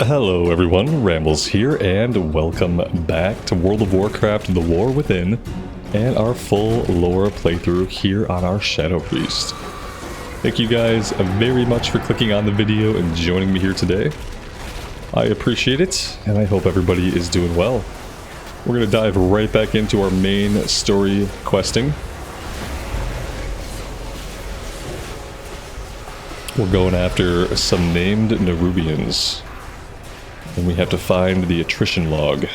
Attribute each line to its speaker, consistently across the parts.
Speaker 1: Hello everyone, Rambles here, and welcome back to World of Warcraft: The War Within, and our full lore playthrough here on our Shadow Priest. Thank you guys very much for clicking on the video and joining me here today. I appreciate it, and I hope everybody is doing well. We're going to dive right back into our main story questing. We're going after some named Nerubians. And we have to find the attrition log.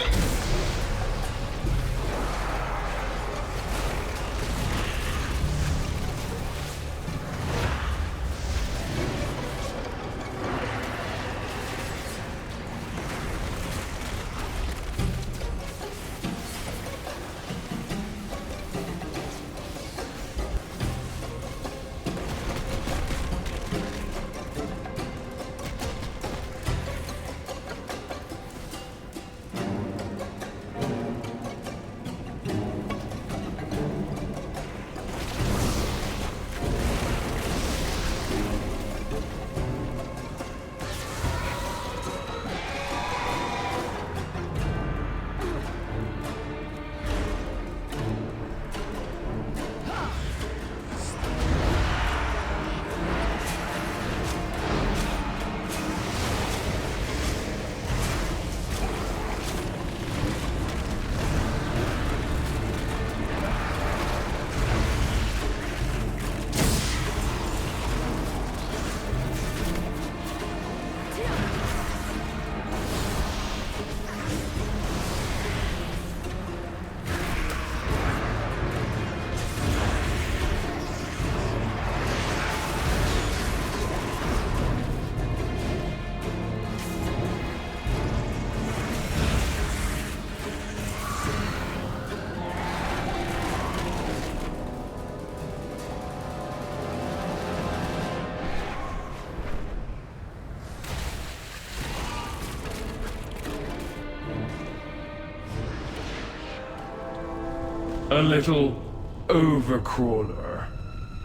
Speaker 2: A little overcrawler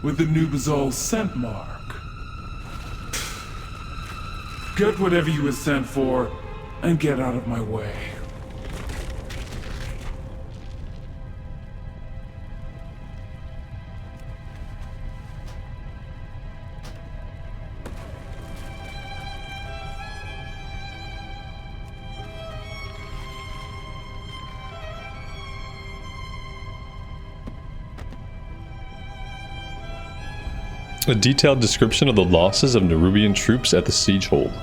Speaker 2: with the Nubazol scent mark. Get whatever you were sent for and get out of my way.
Speaker 1: A detailed description of the losses of Nerubian troops at the Siegehold.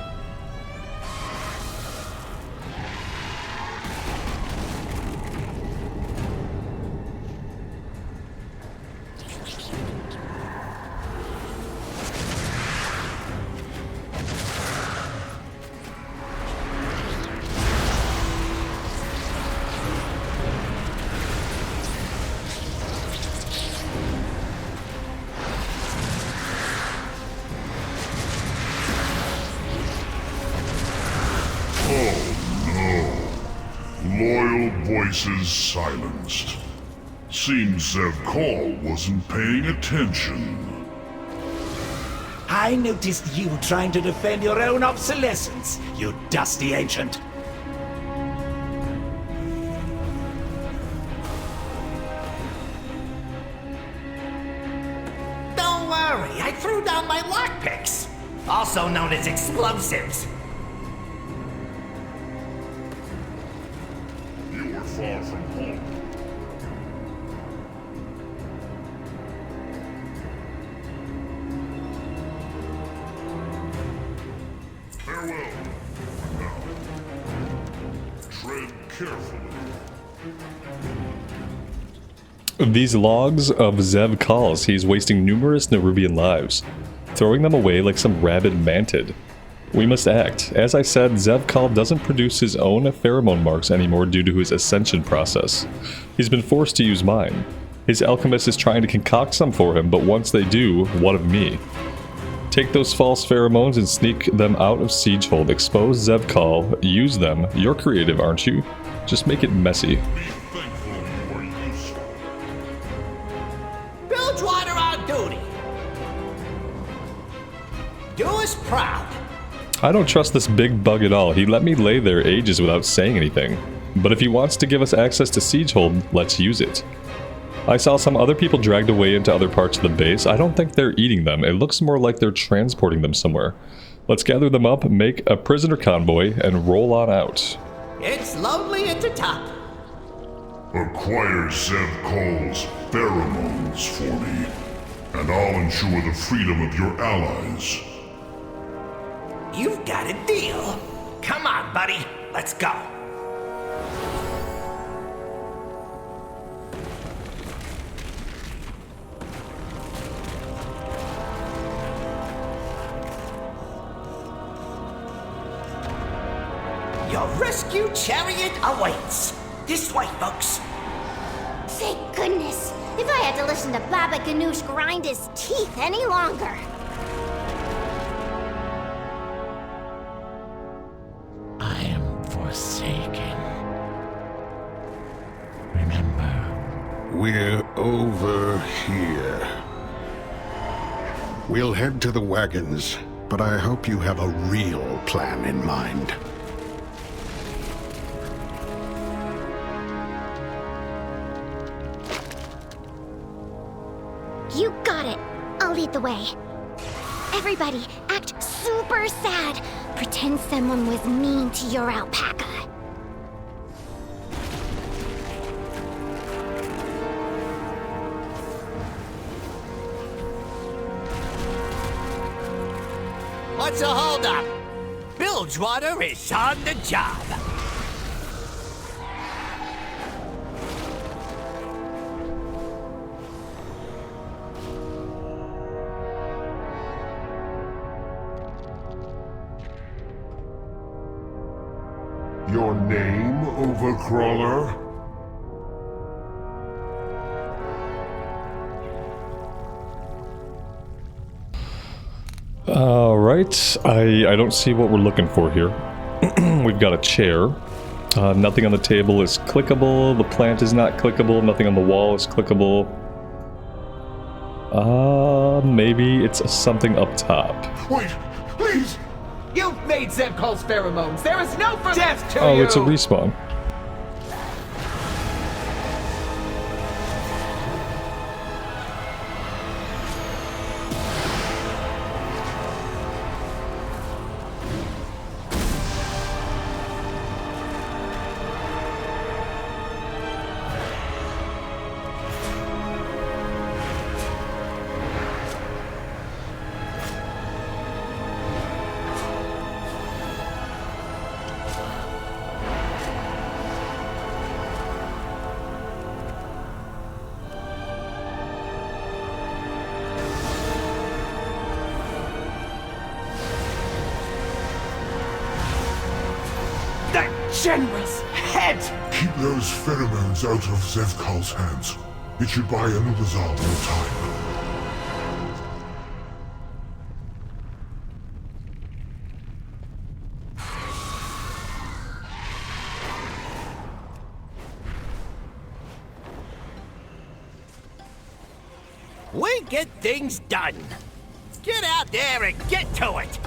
Speaker 3: Loyal voices silenced. Seems Zev Call wasn't paying attention.
Speaker 4: I noticed you trying to defend your own obsolescence, you dusty ancient. Don't worry, I threw down my lockpicks, also known as explosives.
Speaker 3: You were far from home. Farewell. Now, tread carefully.
Speaker 1: These logs of Zev calls, he's wasting numerous Nerubian lives, throwing them away like some rabid mantid. We must act. As I said, Zev Call doesn't produce his own pheromone marks anymore due to his ascension process. He's been forced to use mine. His alchemist is trying to concoct some for him, but once they do, what of me? Take those false pheromones and sneak them out of Siegehold. Expose Zev Call, use them. You're creative, aren't you? Just make it messy.
Speaker 3: Be thankful you are useful.
Speaker 4: Bilgewater on duty. Do us proud.
Speaker 1: I don't trust this big bug at all. He let me lay there ages without saying anything. But if he wants to give us access to Siegehold, let's use it. I saw some other people dragged away into other parts of the base. I don't think they're eating them. It looks more like they're transporting them somewhere. Let's gather them up, make a prisoner convoy, and roll on out.
Speaker 5: It's lonely at the top.
Speaker 3: Acquire Zev Call's pheromones for me, and I'll ensure the freedom of your allies.
Speaker 4: You've got a deal. Come on, buddy. Let's go. Your rescue chariot awaits. This way, folks.
Speaker 6: Thank goodness. If I had to listen to Baba Ganoush grind his teeth any longer.
Speaker 4: I am forsaken. Remember.
Speaker 7: We're over here. We'll head to the wagons, but I hope you have a real plan in mind.
Speaker 6: You got it. I'll lead the way. Everybody, act super sad. Pretend someone was mean to your alpaca.
Speaker 5: What's the holdup? Bilgewater is on the job.
Speaker 3: Your name, Overcrawler?
Speaker 1: Alright, I don't see what we're looking for here. We've got a chair. Nothing on the table is clickable. The plant is not clickable. Nothing on the wall is clickable. Maybe it's something up top.
Speaker 3: Wait, please!
Speaker 5: You've made Zev Call's pheromones. There is no death to
Speaker 1: Oh,
Speaker 5: you.
Speaker 1: it's a respawn.
Speaker 4: Generous head!
Speaker 3: Keep those pheromones out of Zev Call's hands. It should buy Anub'azal more time.
Speaker 5: We get things done. Get out there and get to it.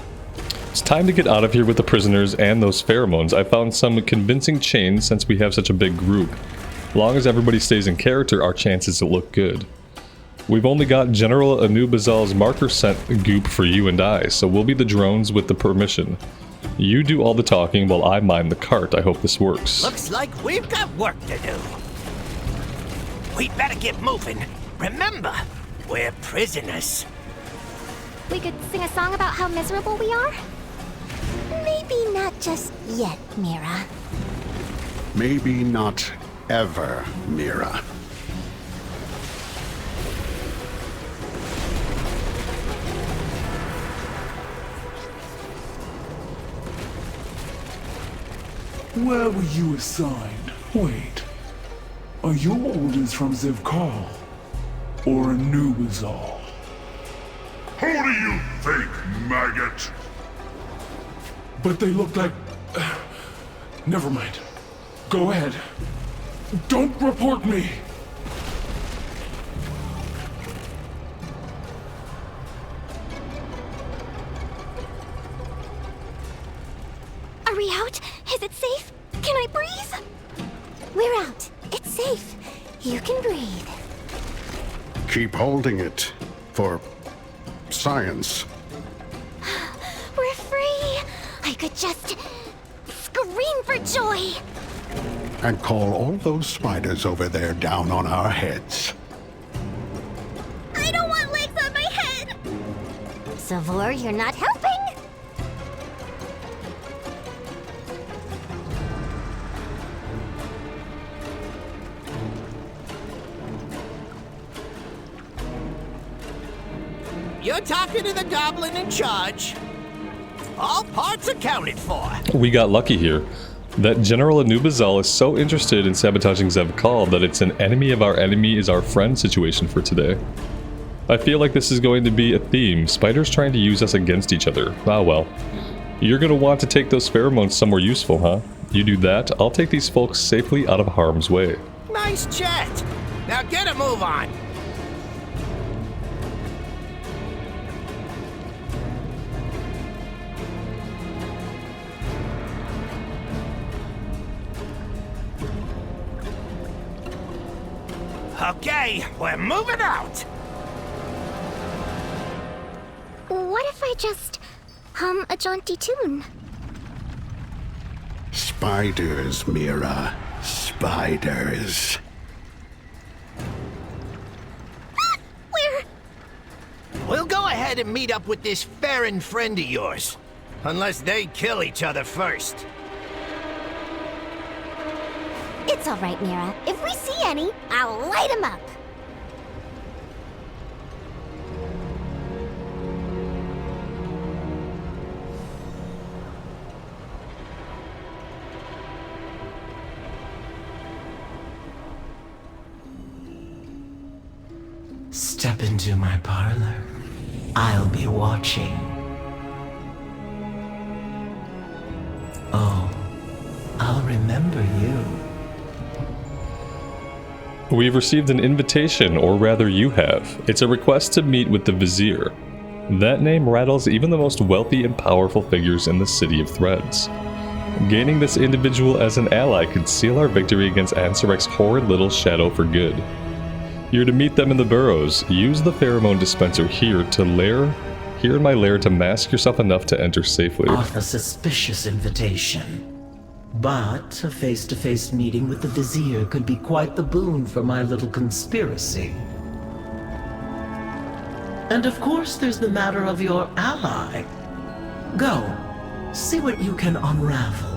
Speaker 1: It's time to get out of here with the prisoners and those pheromones. I found some convincing chains since we have such a big group. Long as everybody stays in character, our chances look good. We've only got General Anub'azal's marker scent goop for you and I, so we'll be the drones with the permission. You do all the talking while I mine the cart. I hope this works.
Speaker 5: Looks like we've got work to do. We better get moving. Remember, we're prisoners.
Speaker 6: We could sing a song about how miserable we are? Maybe not just yet, Mira.
Speaker 7: Maybe not ever, Mira.
Speaker 2: Where were you assigned? Wait. Are your orders from Zev Call? Or Anub'azal?
Speaker 3: Who do you think, maggot?
Speaker 2: But they look like... Never mind. Go ahead. Don't report me!
Speaker 6: Are we out? Is it safe? Can I breathe? We're out. It's safe. You can breathe.
Speaker 7: Keep holding it. For science.
Speaker 6: We're free. I could just scream for joy.
Speaker 7: And call all those spiders over there down on our heads.
Speaker 6: I don't want legs on my head. Savor, you're not helping.
Speaker 5: You're talking to the goblin in charge. All parts accounted for.
Speaker 1: We got lucky here. That General Anubizal is so interested in sabotaging Zev Kal that it's an enemy of our enemy is our friend situation for today. I feel like this is going to be a theme. Spiders trying to use us against each other. Ah well. You're gonna want to take those pheromones somewhere useful, huh? You do that, I'll take these folks safely out of harm's way.
Speaker 5: Nice chat. Now get a move on. Okay, we're moving out.
Speaker 6: What if I just hum a jaunty tune?
Speaker 7: Spiders, Mira. Spiders.
Speaker 6: Where?
Speaker 5: We'll go ahead and meet up with this Farron friend of yours. Unless they kill each other first.
Speaker 6: It's all right, Mira. If we see any, I'll light them up.
Speaker 4: Step into my parlor. I'll be watching. Oh, I'll remember you.
Speaker 1: We've received an invitation, or rather you have. It's a request to meet with the Vizier. That name rattles even the most wealthy and powerful figures in the City of Threads. Gaining this individual as an ally could seal our victory against Ansarek's horrid little shadow for good. You're to meet them in the Burrows. Use the pheromone dispenser here in my lair to mask yourself enough to enter safely.
Speaker 4: A suspicious invitation. But a face-to-face meeting with the Vizier could be quite the boon for my little conspiracy. And of course there's the matter of your ally. Go, see what you can unravel.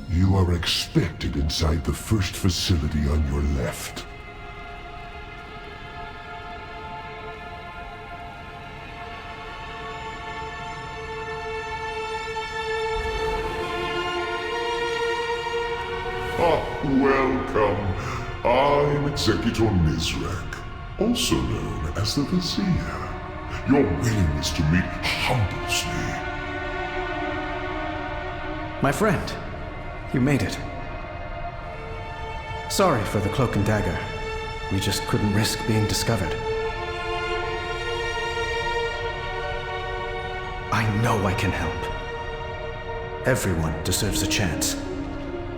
Speaker 3: You are expected inside the first facility on your left. Welcome. I'm Executor Mizrak, also known as the Vizier. Your willingness to meet humbles me.
Speaker 8: My friend, you made it. Sorry for the cloak and dagger. We just couldn't risk being discovered. I know I can help. Everyone deserves a chance.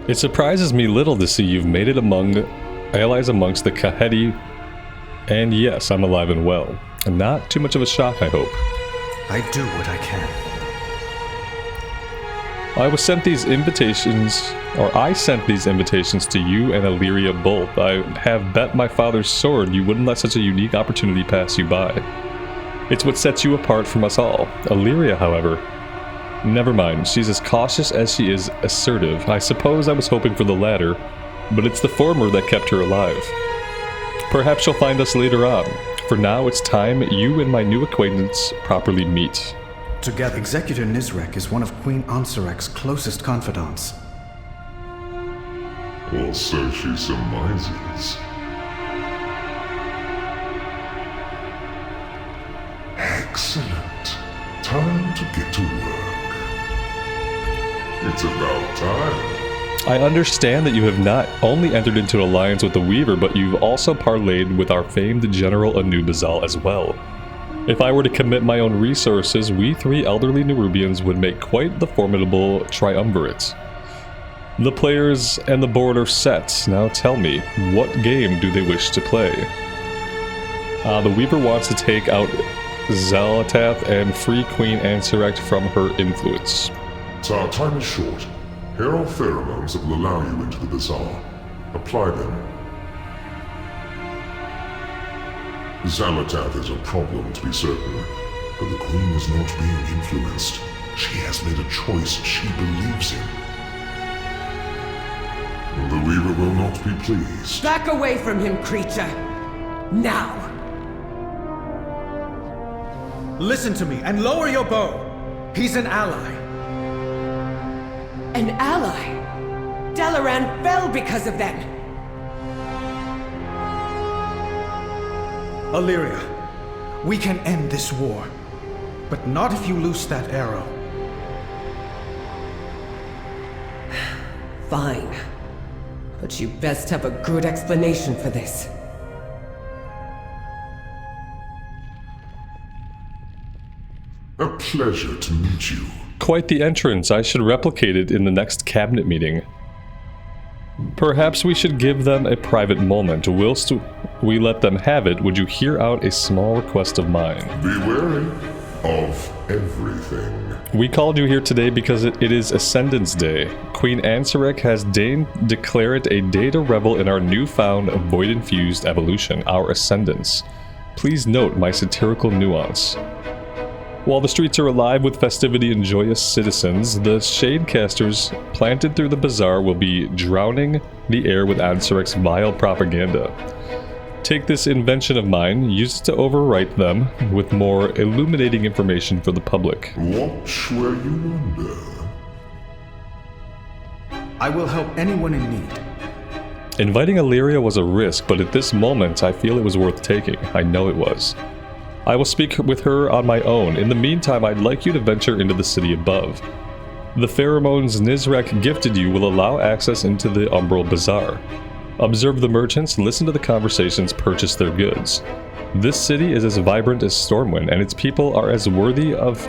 Speaker 1: It surprises me little to see you've made it among allies amongst the Kahedi, and yes, I'm alive and well. And not too much of a shock, I hope.
Speaker 8: I do what I can.
Speaker 1: I sent these invitations to you and Illyria both. I have bet my father's sword you wouldn't let such a unique opportunity pass you by. It's what sets you apart from us all. Illyria, however, never mind. She's as cautious as she is assertive. I suppose I was hoping for the latter, but it's the former that kept her alive. Perhaps you'll find us later on. For now, it's time you and my new acquaintance properly meet.
Speaker 8: Together, Executor Nizrek is one of Queen Ansarek's closest confidants.
Speaker 3: Or so she surmises. Excellent. Time to get to work. It's about time.
Speaker 1: I understand that you have not only entered into an alliance with the Weaver, but you've also parlayed with our famed General Anubizal as well. If I were to commit my own resources, we three elderly Nerubians would make quite the formidable triumvirate. The players and the board are set. Now tell me, what game do they wish to play? The Weaver wants to take out Zalatath and free Queen Ansarak from her influence.
Speaker 3: So our time is short. Here are pheromones that will allow you into the bazaar. Apply them. Zalatath is a problem, to be certain, but the Queen is not being influenced. She has made a choice she believes in. The Weaver will not be pleased.
Speaker 9: Back away from him, creature! Now!
Speaker 8: Listen to me and lower your bow. He's an ally.
Speaker 9: An ally? Dalaran fell because of them!
Speaker 8: Illyria, we can end this war, but not if you loose that arrow.
Speaker 9: Fine. But you best have a good explanation for this.
Speaker 3: A pleasure to meet you.
Speaker 1: Quite the entrance. I should replicate it in the next cabinet meeting. Perhaps we should give them a private moment. Whilst we let them have it, would you hear out a small request of mine?
Speaker 3: Be wary of everything.
Speaker 1: We called you here today because it is Ascendance Day. Queen Ansarak has deigned declare it a day to revel in our newfound void-infused evolution, our Ascendance. Please note my satirical nuance. While the streets are alive with festivity and joyous citizens, the shadecasters planted through the bazaar will be drowning the air with Ansarek's vile propaganda. Take this invention of mine, use it to overwrite them with more illuminating information for the public.
Speaker 3: Watch where you wander.
Speaker 8: I will help anyone in need.
Speaker 1: Inviting Illyria was a risk, but at this moment I feel it was worth taking. I know it was. I will speak with her on my own. In the meantime, I'd like you to venture into the city above. The pheromones Nizrek gifted you will allow access into the Umbral Bazaar. Observe the merchants, listen to the conversations, purchase their goods. This city is as vibrant as Stormwind, and its people are as worthy of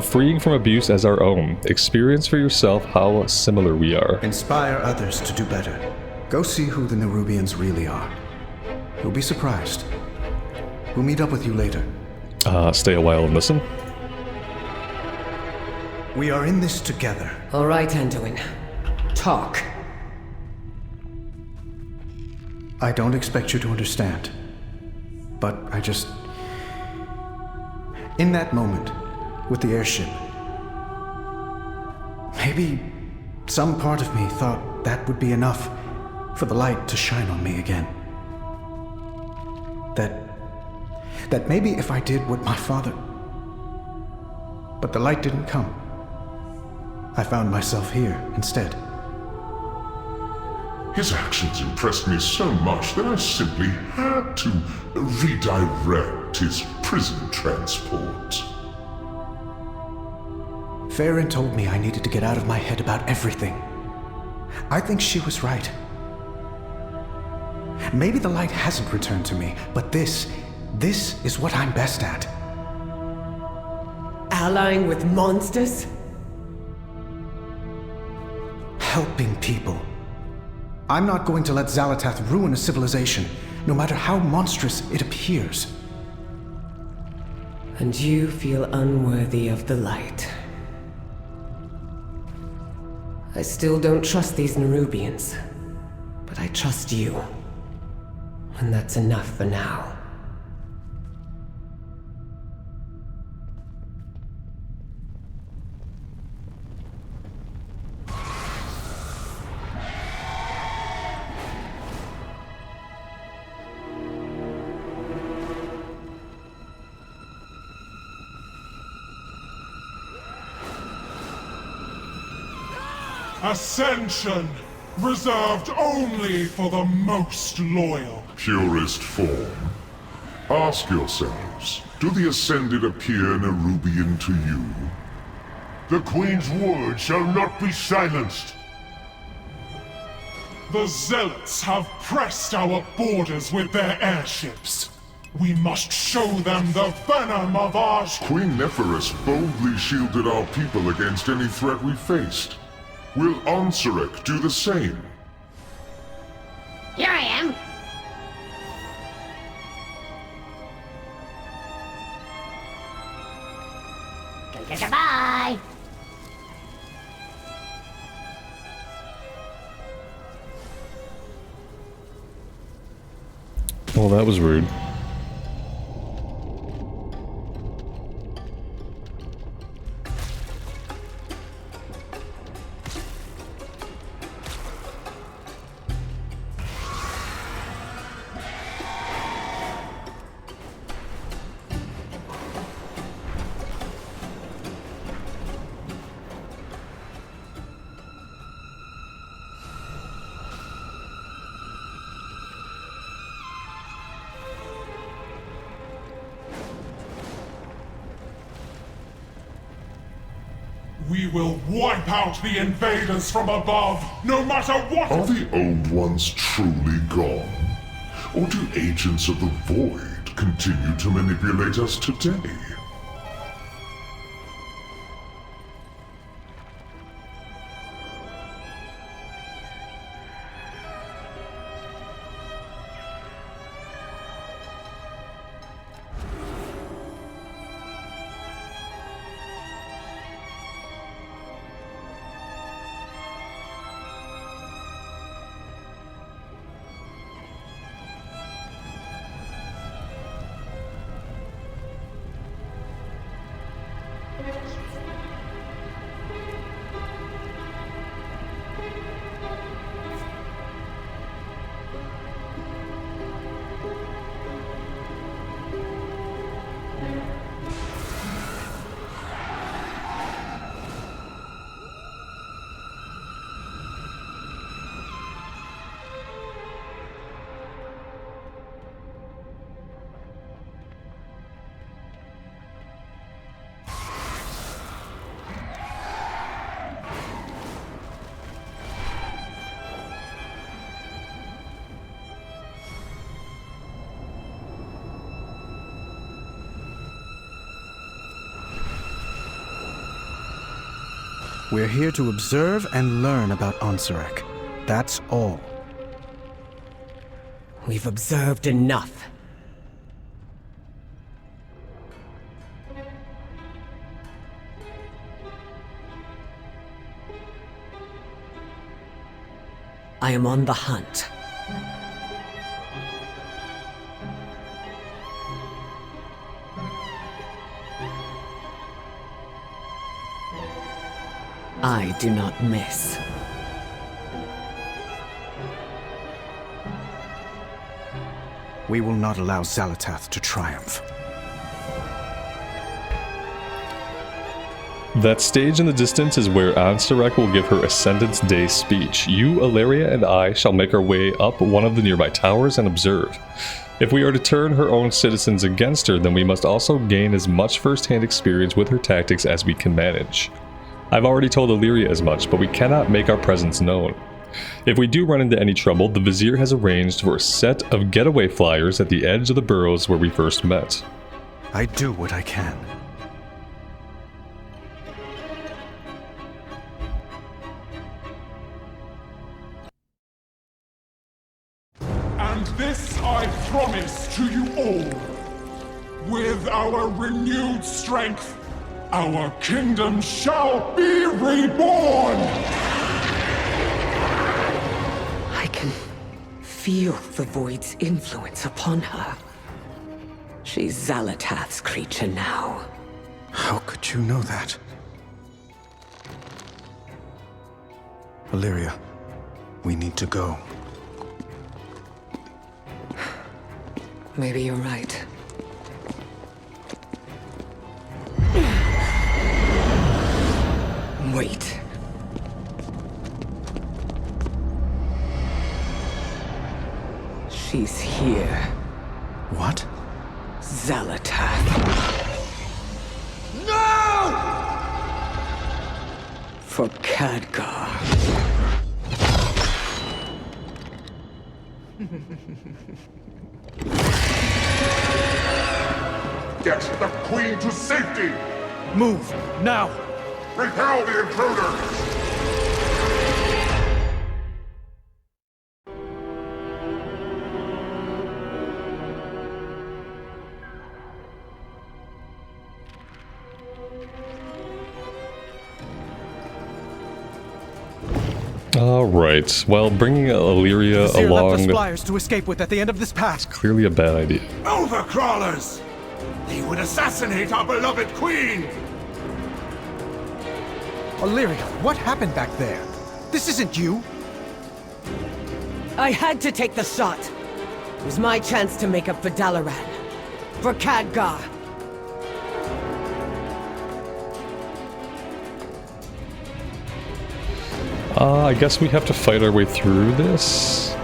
Speaker 1: freeing from abuse as our own. Experience for yourself how similar we are.
Speaker 8: Inspire others to do better. Go see who the Nerubians really are. You'll be surprised. We'll meet up with you later.
Speaker 1: Stay a while and listen.
Speaker 8: We are in this together.
Speaker 9: All right, Anduin. Talk.
Speaker 8: I don't expect you to understand. But I just... In that moment, with the airship, maybe some part of me thought that would be enough for the light to shine on me again. That maybe if I did what my father... But the light didn't come. I found myself here instead.
Speaker 3: His actions impressed me so much that I simply had to redirect his prison transport.
Speaker 8: Farron told me I needed to get out of my head about everything. I think she was right. Maybe the light hasn't returned to me, but this is what I'm best at.
Speaker 9: Allying with monsters?
Speaker 8: Helping people. I'm not going to let Zalatath ruin a civilization, no matter how monstrous it appears.
Speaker 9: And you feel unworthy of the light. I still don't trust these Nerubians, but I trust you. And that's enough for now.
Speaker 2: Ascension! Reserved only for the most loyal.
Speaker 3: Purest form. Ask yourselves, do the Ascended appear Nerubian to you?
Speaker 10: The Queen's word shall not be silenced.
Speaker 2: The Zealots have pressed our borders with their airships. We must show them the venom of our...
Speaker 3: Queen Neferis boldly shielded our people against any threat we faced. Will Ansarek do the same?
Speaker 6: Here I am. Goodbye.
Speaker 1: Well, that was rude.
Speaker 2: We will wipe out the invaders from above, no matter what...
Speaker 3: Are the old ones truly gone? Or do agents of the Void continue to manipulate us today?
Speaker 8: We're here to observe and learn about Ansarek. That's all.
Speaker 9: We've observed enough. I am on the hunt. I do not miss.
Speaker 8: We will not allow Xalatath to triumph.
Speaker 1: That stage in the distance is where Ansarek will give her Ascendance Day speech. You, Ilaria, and I shall make our way up one of the nearby towers and observe. If we are to turn her own citizens against her, then we must also gain as much first-hand experience with her tactics as we can manage. I've already told Illyria as much, but we cannot make our presence known. If we do run into any trouble, the Vizier has arranged for a set of getaway flyers at the edge of the Burrows where we first met.
Speaker 8: I do what I can.
Speaker 2: And this I promise to you all. With our renewed strength, our kingdom shall be reborn!
Speaker 9: I can feel the Void's influence upon her. She's Xalatath's creature now.
Speaker 8: How could you know that? Illyria, we need to go.
Speaker 9: Maybe you're right. Wait. She's here.
Speaker 8: What?
Speaker 9: Xalatath.
Speaker 10: No!
Speaker 9: For Khadgar.
Speaker 10: Get the Queen to safety!
Speaker 8: Move, now!
Speaker 10: Repel the intruders!
Speaker 1: Alright, well, bringing Illyria
Speaker 8: Vizier left us
Speaker 1: along
Speaker 8: flyers to escape with at the end of this path.
Speaker 1: clearly a bad idea.
Speaker 10: Overcrawlers! They would assassinate our beloved Queen!
Speaker 8: Illyria, what happened back there? This isn't you.
Speaker 9: I had to take the shot. It was my chance to make up for Dalaran. For Khadgar.
Speaker 1: I guess we have to fight our way through this.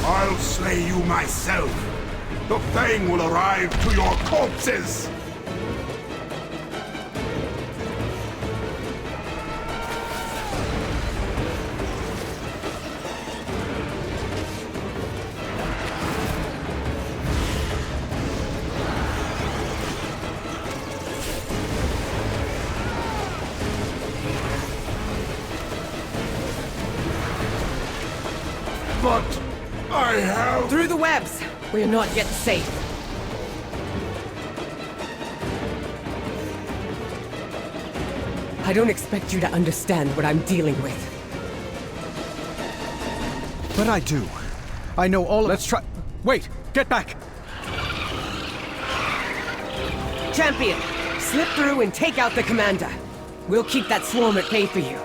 Speaker 10: I'll slay you myself! The Fang will arrive to your corpses! But I have...
Speaker 9: Through the webs! We are not yet safe. I don't expect you to understand what I'm dealing with.
Speaker 8: But I do. I know all. Let's try. Wait! Get back!
Speaker 9: Champion, slip through and take out the commander. We'll keep that swarm at bay for you.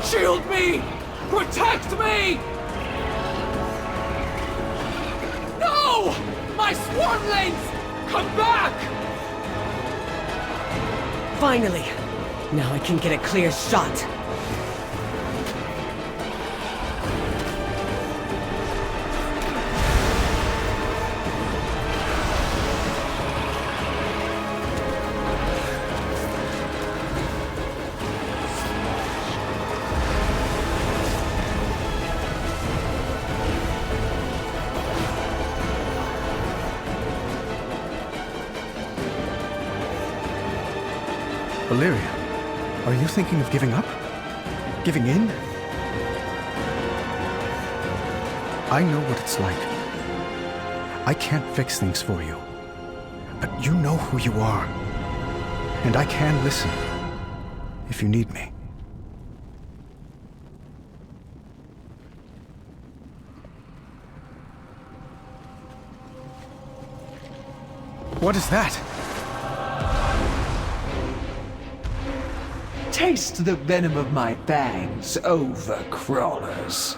Speaker 11: Shield me! Protect me! No! My swarmlings! Come back!
Speaker 9: Finally! Now I can get a clear shot.
Speaker 8: Illyria, are you thinking of giving up? Giving in? I know what it's like. I can't fix things for you. But you know who you are. And I can listen. If you need me. What is that?
Speaker 11: Taste the venom of my fangs, overcrawlers.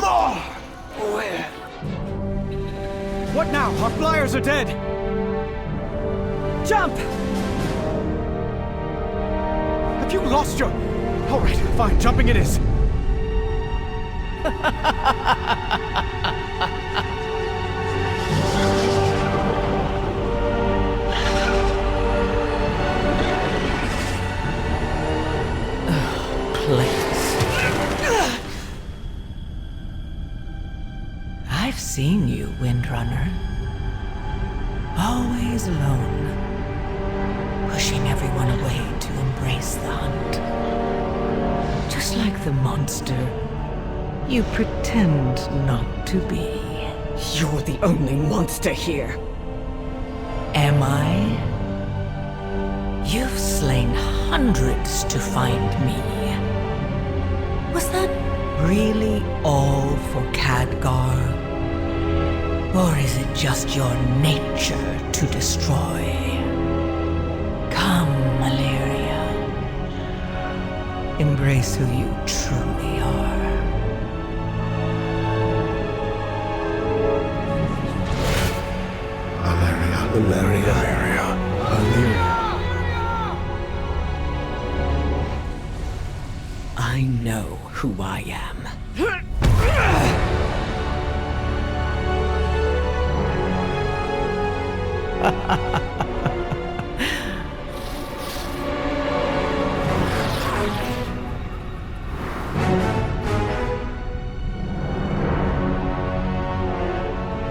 Speaker 11: More! Where?
Speaker 8: What now? Our flyers are dead!
Speaker 9: Jump!
Speaker 8: Have you lost your... Alright, fine, jumping it is.
Speaker 12: runner. Always alone, pushing everyone away to embrace the hunt. Just like the monster you pretend not to be.
Speaker 9: You're the only monster here.
Speaker 12: Am I? You've slain hundreds to find me. Was that really all for Khadgar? Or is it just your nature to destroy? Come, Valeria. Embrace who you truly are.
Speaker 8: Valeria.
Speaker 12: I know who I am.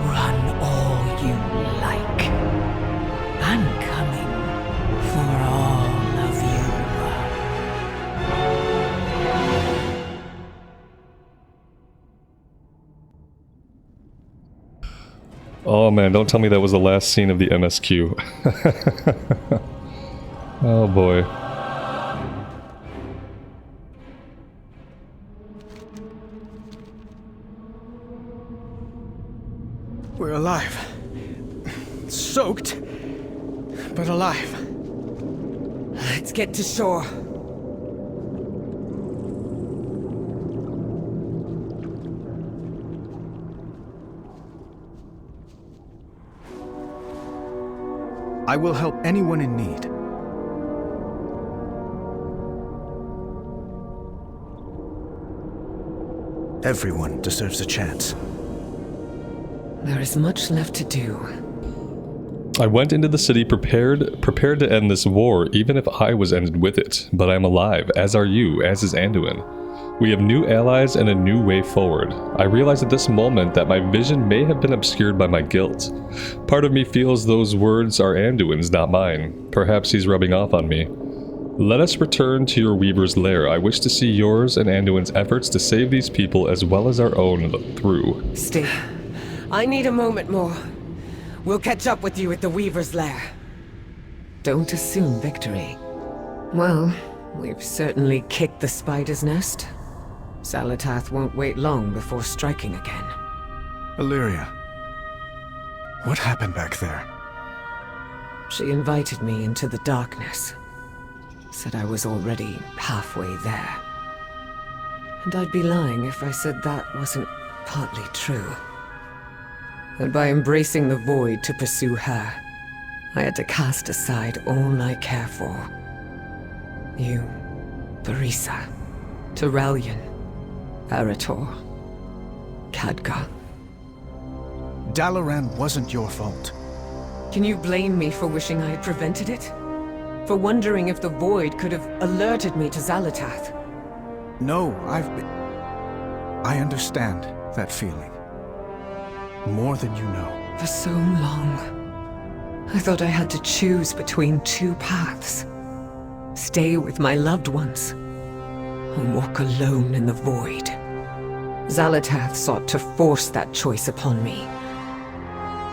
Speaker 12: Run all you like. I'm coming for all of you.
Speaker 1: Oh man, don't tell me that was the last scene of the MSQ. Oh boy.
Speaker 8: We're alive. Soaked, but alive.
Speaker 9: Let's get to shore.
Speaker 8: I will help anyone in need. Everyone deserves a chance.
Speaker 9: There is much left to do.
Speaker 1: I went into the city prepared to end this war, even if I was ended with it. But I am alive, as are you, as is Anduin. We have new allies and a new way forward. I realize at this moment that my vision may have been obscured by my guilt. Part of me feels those words are Anduin's, not mine. Perhaps he's rubbing off on me. Let us return to your Weaver's lair. I wish to see yours and Anduin's efforts to save these people as well as our own through.
Speaker 9: Stay. I need a moment more. We'll catch up with you at the Weaver's lair. Don't assume victory. Well, we've certainly kicked the spider's nest. Xalatath won't wait long before striking again.
Speaker 8: Illyria, what happened back there?
Speaker 9: She invited me into the darkness. Said I was already halfway there. And I'd be lying if I said that wasn't partly true. That by embracing the void to pursue her, I had to cast aside all I care for. You, Barisa, Turalyon, Arator, Khadgar.
Speaker 8: Dalaran wasn't your fault.
Speaker 9: Can you blame me for wishing I had prevented it? For wondering if the void could have alerted me to Xalatath?
Speaker 8: No, I understand that feeling. More than you know.
Speaker 9: For so long, I thought I had to choose between two paths. Stay with my loved ones, or walk alone in the void. Xalatath sought to force that choice upon me.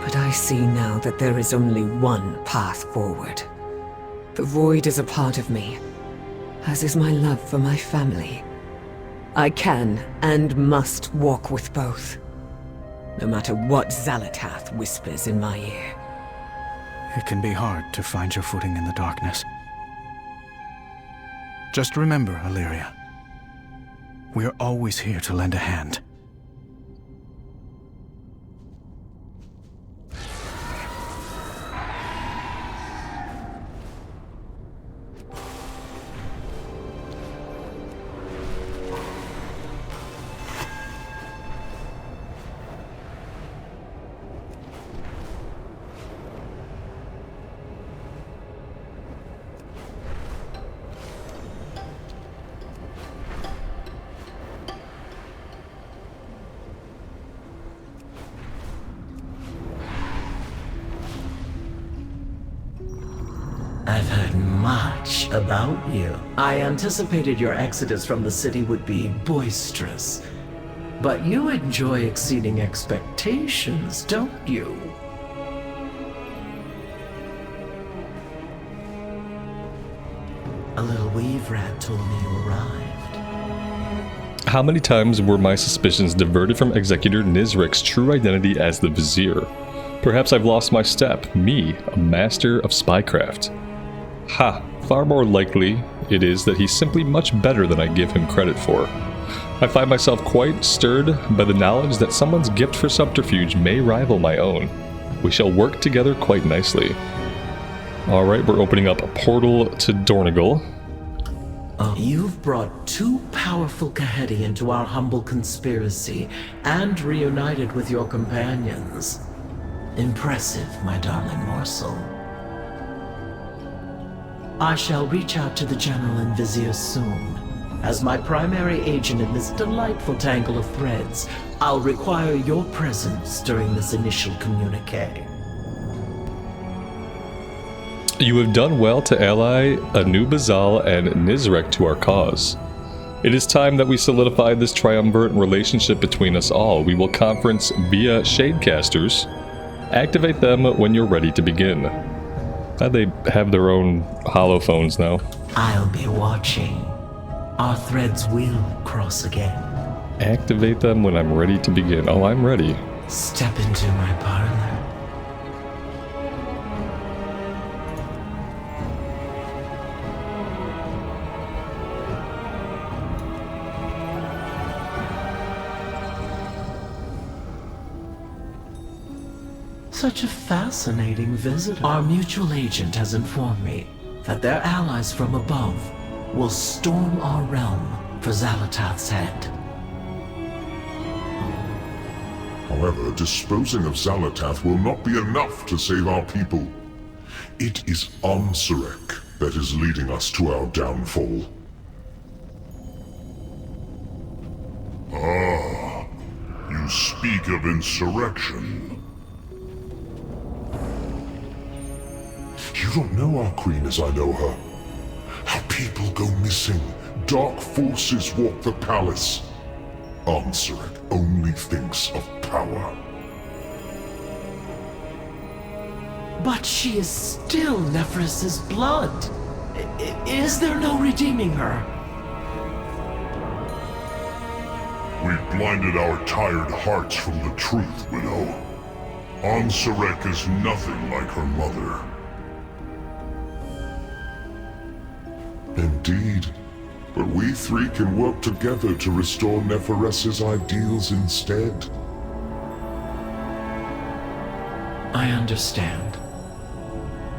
Speaker 9: But I see now that there is only one path forward. The void is a part of me, as is my love for my family. I can and must walk with both, no matter what Xalatath whispers in my ear.
Speaker 8: It can be hard to find your footing in the darkness. Just remember, Illyria, we are always here to lend a hand.
Speaker 4: I've heard much about you. I anticipated your exodus from the city would be boisterous, but you enjoy exceeding expectations, don't you? A little weave rat told me you arrived.
Speaker 1: How many times were my suspicions diverted from Executor Nizrek's true identity as the Vizier? Perhaps I've lost my step, me, a master of spycraft. Ha! Far more likely it is that he's simply much better than I give him credit for. I find myself quite stirred by the knowledge that someone's gift for subterfuge may rival my own. We shall work together quite nicely. Alright, we're opening up a portal to Dornogal.
Speaker 4: You've brought two powerful Kahedi into our humble conspiracy and reunited with your companions. Impressive, my darling morsel. I shall reach out to the General and Vizier soon. As my primary agent in this delightful tangle of threads, I'll require your presence during this initial communique.
Speaker 1: You have done well to ally Anub'Azal and Nizrek to our cause. It is time that we solidify this triumvirate relationship between us all. We will conference via Shadecasters. Activate them when you're ready to begin. They have their own holophones now.
Speaker 4: I'll be watching. Our threads will cross again.
Speaker 1: Activate them when I'm ready to begin. Oh, I'm ready.
Speaker 4: Step into my parlor. Such a fascinating visitor. Our mutual agent has informed me that their allies from above will storm our realm for Xal'atath's head.
Speaker 3: However, disposing of Xal'atath will not be enough to save our people. It is Amsurek that is leading us to our downfall. Ah, you speak of insurrection. You don't know our queen as I know her. Our people go missing. Dark forces walk the palace. Amsurek only thinks of power.
Speaker 4: But she is still Nephris's blood. Is there no redeeming her?
Speaker 3: We've blinded our tired hearts from the truth, Widow. Amsurek is nothing like her mother. Indeed, but we three can work together to restore Nephres's ideals instead.
Speaker 4: I understand.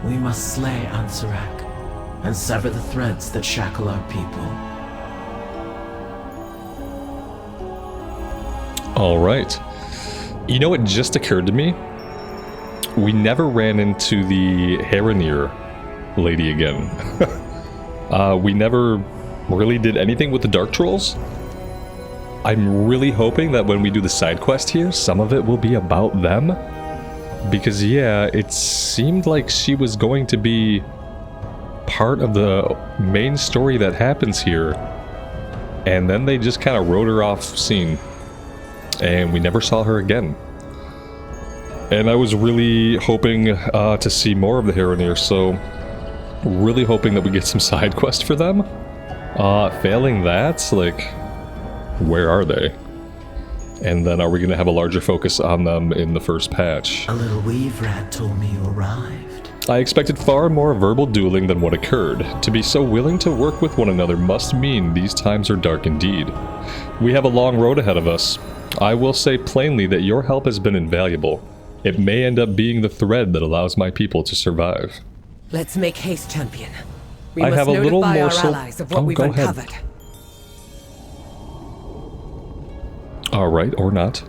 Speaker 4: We must slay Amsurek and sever the threads that shackle our people.
Speaker 1: Alright. You know what just occurred to me? We never ran into the Heronir lady again. We never really did anything with the Dark Trolls. I'm really hoping that when we do the side quest here, some of it will be about them. Because yeah, it seemed like she was going to be part of the main story that happens here. And then they just kind of wrote her off scene. And we never saw her again. And I was really hoping to see more of the Heronir, so really hoping that we get some side quest for them. Failing that, like, where are they? And then are we going to have a larger focus on them in the first patch?
Speaker 4: A little weave rat told me you arrived.
Speaker 1: I expected far more verbal dueling than what occurred. To be so willing to work with one another must mean these times are dark indeed. We have a long road ahead of us. I will say plainly that your help has been invaluable. It may end up being the thread that allows my people to survive.
Speaker 9: Let's make haste, champion. We
Speaker 1: I
Speaker 9: must
Speaker 1: have a little
Speaker 9: notify our
Speaker 1: morsel.
Speaker 9: allies of what we've uncovered.
Speaker 1: Alright, or not.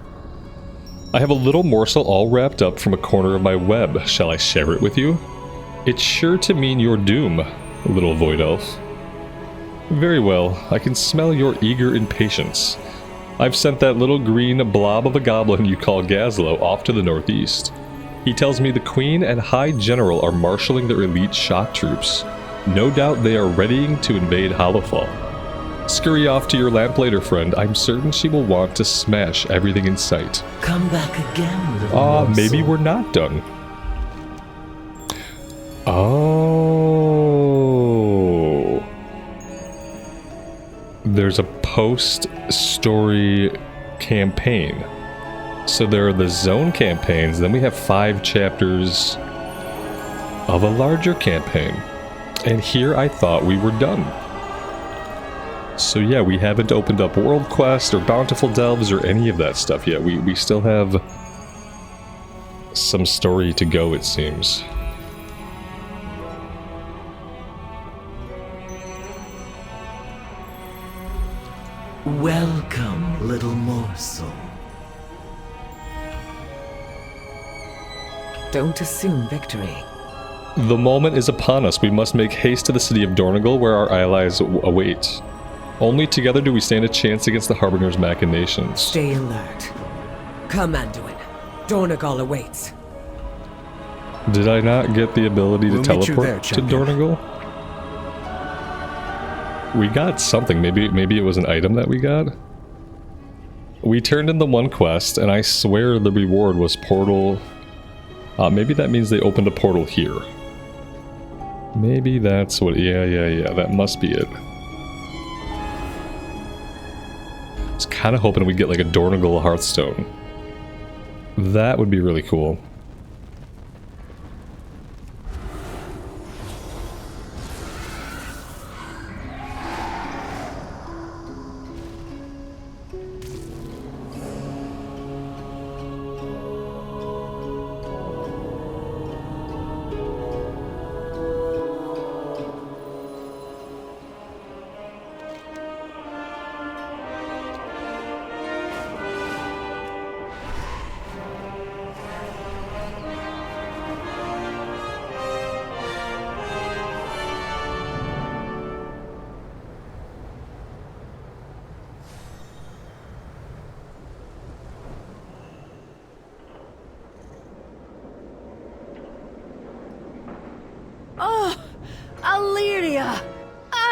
Speaker 1: I have a little morsel all wrapped up from a corner of my web. Shall I share it with you? It's sure to mean your doom, little void elf. Very well, I can smell your eager impatience. I've sent that little green blob of a goblin you call Gazlo off to the northeast. He tells me the Queen and High General are marshalling their elite shock troops. No doubt they are readying to invade Hollowfall. Scurry off to your lamplighter friend. I'm certain she will want to smash everything in sight.
Speaker 4: Come back again, little morsel.
Speaker 1: Maybe we're not done. Oh. There's a post-story campaign. So there are the zone campaigns, then we have 5 chapters of a larger campaign. And here I thought we were done. So yeah, we haven't opened up World Quest or Bountiful Delves or any of that stuff yet. We still have some story to go, it seems.
Speaker 4: Welcome, little morsel.
Speaker 9: Don't assume victory.
Speaker 1: The moment is upon us. We must make haste to the city of Dornogal, where our allies await. Only together do we stand a chance against the Harbinger's machinations.
Speaker 9: Stay alert. Come, Anduin. Dornogal awaits.
Speaker 1: Did I not get the ability to teleport to Dornogal? We got something. Maybe it was an item that we got? We turned in the one quest, and I swear the reward was portal... maybe that means they opened a portal here. Maybe that's what... Yeah, that must be it. I was kind of hoping we'd get like a Dornogal Hearthstone. That would be really cool.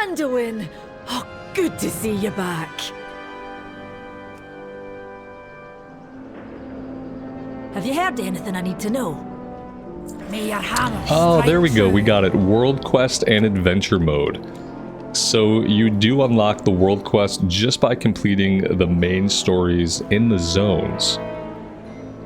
Speaker 12: Anduin! Oh, good to see you back. Have you heard anything I need to know? May your hammer
Speaker 1: Oh, there we go. We got it. World Quest and Adventure Mode. So you do unlock the World Quest just by completing the main stories in the zones.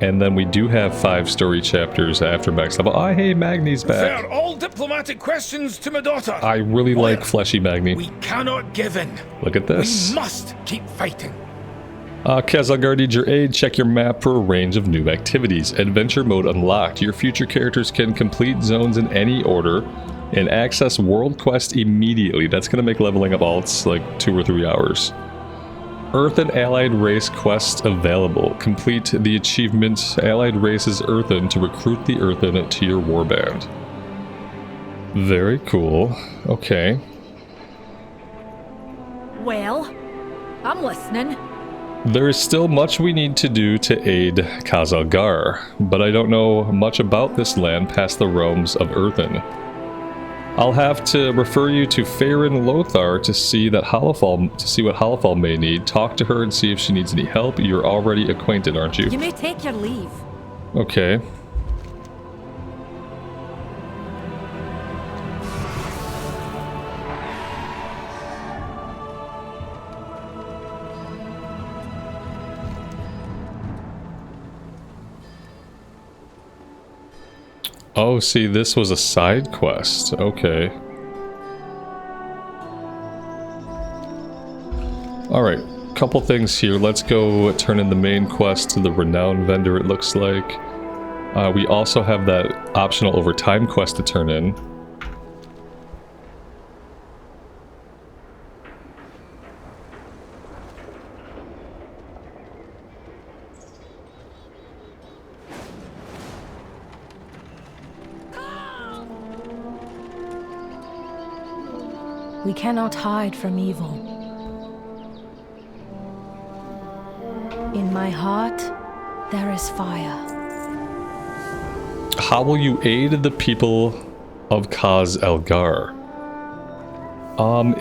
Speaker 1: And then we do have 5 story chapters after max level. Oh, hey, Magni's back.
Speaker 13: They're all diplomatic questions to my daughter.
Speaker 1: I really like Fleshy Magni.
Speaker 13: We cannot give in.
Speaker 1: Look at this.
Speaker 13: We must keep fighting.
Speaker 1: Kazalgar needs your aid. Check your map for a range of new activities. Adventure mode unlocked. Your future characters can complete zones in any order and access World Quest immediately. That's going to make leveling up alts like 2 or 3 hours. Earth and Allied Race quest available. Complete the achievement Allied Races Earthen to recruit the Earthen to your warband. Very cool. Okay.
Speaker 12: Well, I'm listening.
Speaker 1: There is still much we need to do to aid Kazalgar, but I don't know much about this land past the realms of Earthen. I'll have to refer you to Farron Lothar to see what Hollowfall may need. Talk to her and see if she needs any help. You're already acquainted, aren't you?
Speaker 12: You may take your leave.
Speaker 1: Okay. Oh, see, this was a side quest. Okay. Alright, couple things here. Let's go turn in the main quest to the Renowned Vendor, it looks like. We also have that optional overtime quest to turn in.
Speaker 12: We cannot hide from evil. In my heart, there is fire.
Speaker 1: How will you aid the people of Kaz Elgar?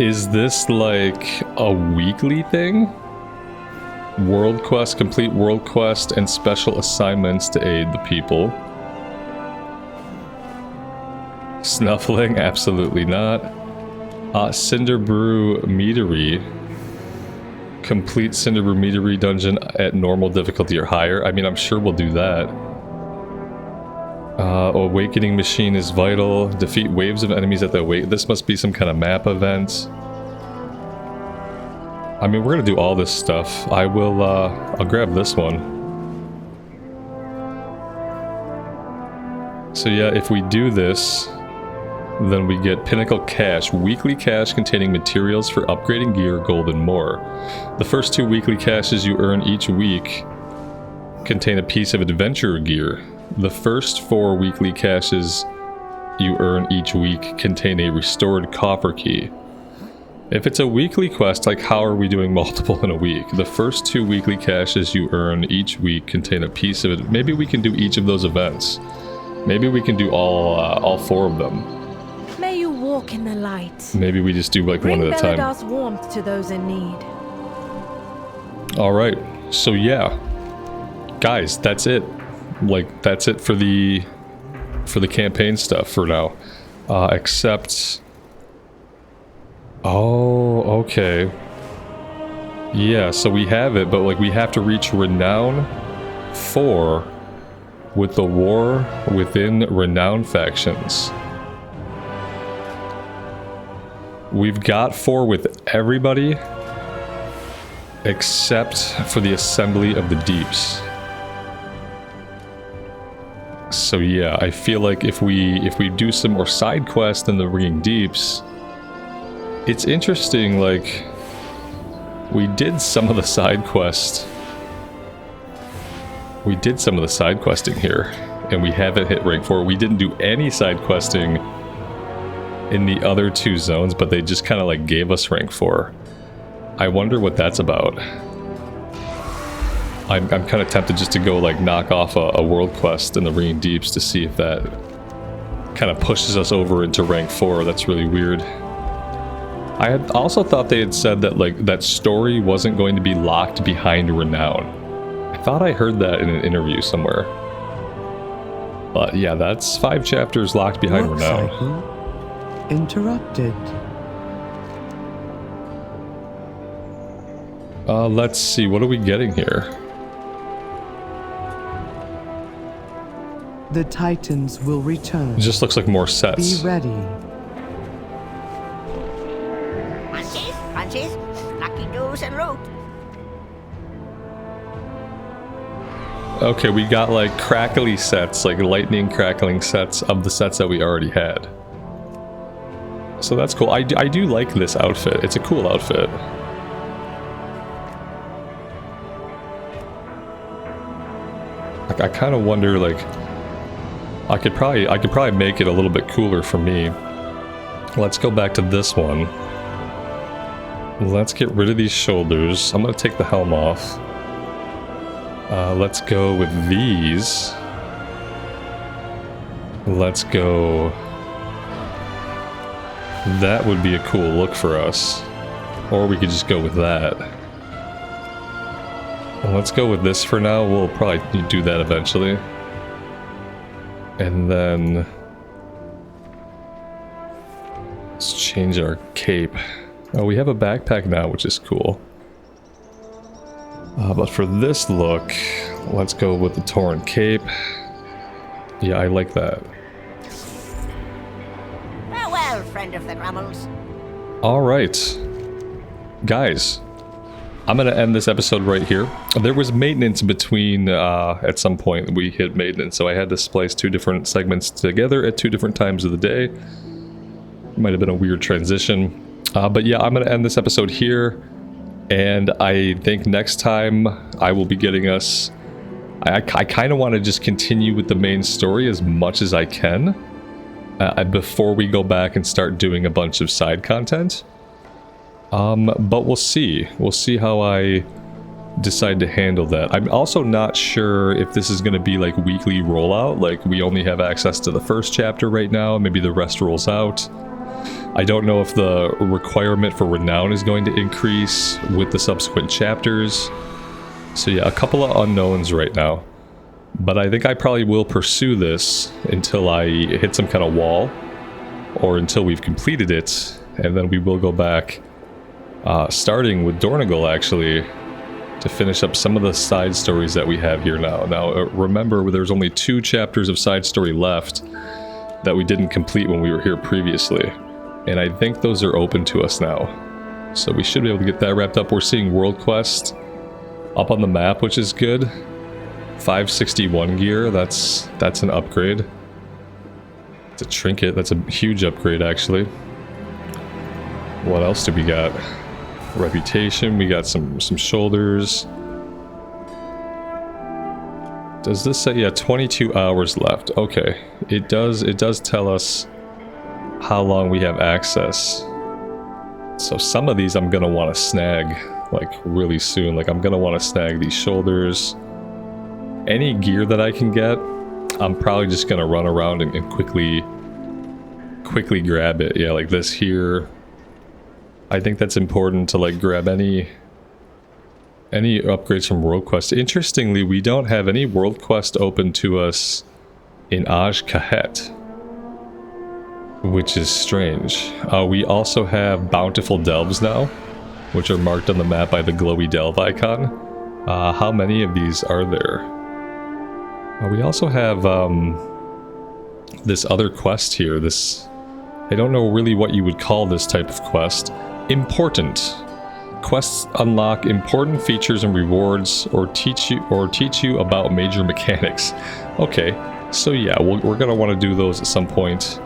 Speaker 1: Is this like a weekly thing? World quest, complete world quest, and special assignments to aid the people. Snuffling? Absolutely not. Cinderbrew Meadery. Complete Cinderbrew Meadery dungeon at normal difficulty or higher. I mean, I'm sure we'll do that. Awakening Machine is vital. Defeat waves of enemies at the awake. This must be some kind of map event. I mean, we're gonna do all this stuff. I'll grab this one. So yeah, if we do this, then we get Pinnacle Cache. Weekly cache containing materials for upgrading gear, gold, and more. The first 2 weekly caches you earn each week contain a piece of adventurer gear. The first 4 weekly caches you earn each week contain a restored coffer key. If it's a weekly quest, like how are we doing multiple in a week? The first 2 weekly caches you earn each week contain a piece of it. Maybe we can do each of those events. Maybe we can do all 4 of them.
Speaker 14: May you walk in the light.
Speaker 1: Maybe we just do like one at a time.
Speaker 14: Bring Beladar's warmth to those in need.
Speaker 1: Alright, so yeah. Guys, that's it. Like, that's it for the campaign stuff for now. Except... Oh, okay. Yeah, so we have it, but like we have to reach Renown 4 with the war within Renown factions. We've got 4 with everybody except for the Assembly of the Deeps. So yeah, I feel like if we do some more side quests in the Ringing Deeps, it's interesting, like, we did some of the side quest. We did some of the side questing here, and we haven't hit rank 4. We didn't do any side questing in the other 2 zones, but they just kind of like gave us rank 4. I wonder what that's about. I'm kind of tempted just to go like knock off a world quest in the Ringing Deeps to see if that kind of pushes us over into rank 4. That's really weird. I had also thought they had said that like that story wasn't going to be locked behind Renown. I thought I heard that in an interview somewhere. But yeah, that's 5 chapters locked behind
Speaker 15: Work
Speaker 1: Renown.
Speaker 15: cycle interrupted.
Speaker 1: Let's see, what are we getting here?
Speaker 15: The Titans will return.
Speaker 1: It just looks like more sets.
Speaker 15: Be ready.
Speaker 5: Punches, lucky doos and root.
Speaker 1: Okay, we got like crackly sets, like lightning crackling sets of the sets that we already had. So that's cool. I do like this outfit. It's a cool outfit. Like, I kind of wonder, like, I could probably make it a little bit cooler for me. Let's go back to this one. Let's get rid of these shoulders. I'm gonna take the helm off. Let's go with these. Let's go... That would be a cool look for us. Or we could just go with that. Let's go with this for now. We'll probably do that eventually. And then... let's change our cape. Oh, we have a backpack now, which is cool. But for this look, let's go with the Tauren cape. Yeah, I like that.
Speaker 5: Farewell, friend of the Grummels.
Speaker 1: Alright. Guys, I'm gonna end this episode right here. There was maintenance between, at some point we hit maintenance, so I had to splice 2 different segments together at 2 different times of the day. Might have been a weird transition. But yeah, I'm gonna end this episode here. And I think next time I will be getting us... I kind of want to just continue with the main story as much as I can. Before we go back and start doing a bunch of side content. But we'll see. We'll see how I decide to handle that. I'm also not sure if this is going to be like weekly rollout, like we only have access to the first chapter right now, maybe the rest rolls out. I don't know if the requirement for renown is going to increase with the subsequent chapters. So yeah, a couple of unknowns right now. But I think I probably will pursue this until I hit some kind of wall, or until we've completed it, and then we will go back, starting with Dornogal actually, to finish up some of the side stories that we have here now. Now, remember, there's only 2 chapters of side story left that we didn't complete when we were here previously. And I think those are open to us now. So we should be able to get that wrapped up. We're seeing World Quest up on the map, which is good. 561 gear, that's an upgrade. It's a trinket, that's a huge upgrade actually. What else do we got? Reputation, we got some shoulders. Does this say, yeah, 22 hours left? Okay, it does tell us how long we have access. So some of these I'm gonna want to snag like really soon. Like I'm gonna want to snag these shoulders. Any gear that I can get, I'm probably just gonna run around and quickly grab it. Yeah, like this here. I think that's important to like grab any upgrades from World Quest. Interestingly, we don't have any World Quest open to us in Aj Kahet, which is strange. We also have Bountiful Delves now, which are marked on the map by the glowy delve icon. How many of these are there? We also have this other quest here. This, I don't know really what you would call this type of quest. Important. Quests unlock important features and rewards, or teach you about major mechanics. Okay, so yeah, we're gonna want to do those at some point.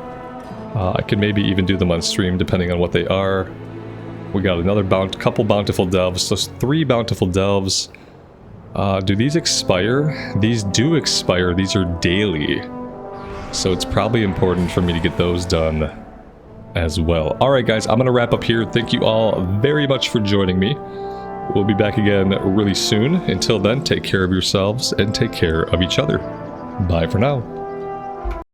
Speaker 1: I can maybe even do them on stream depending on what they are. We got another couple Bountiful Delves, so 3 Bountiful Delves. Do these expire? These do expire. These are daily. So it's probably important for me to get those done as well. Alright guys, I'm going to wrap up here. Thank you all very much for joining me. We'll be back again really soon. Until then, take care of yourselves and take care of each other. Bye for now.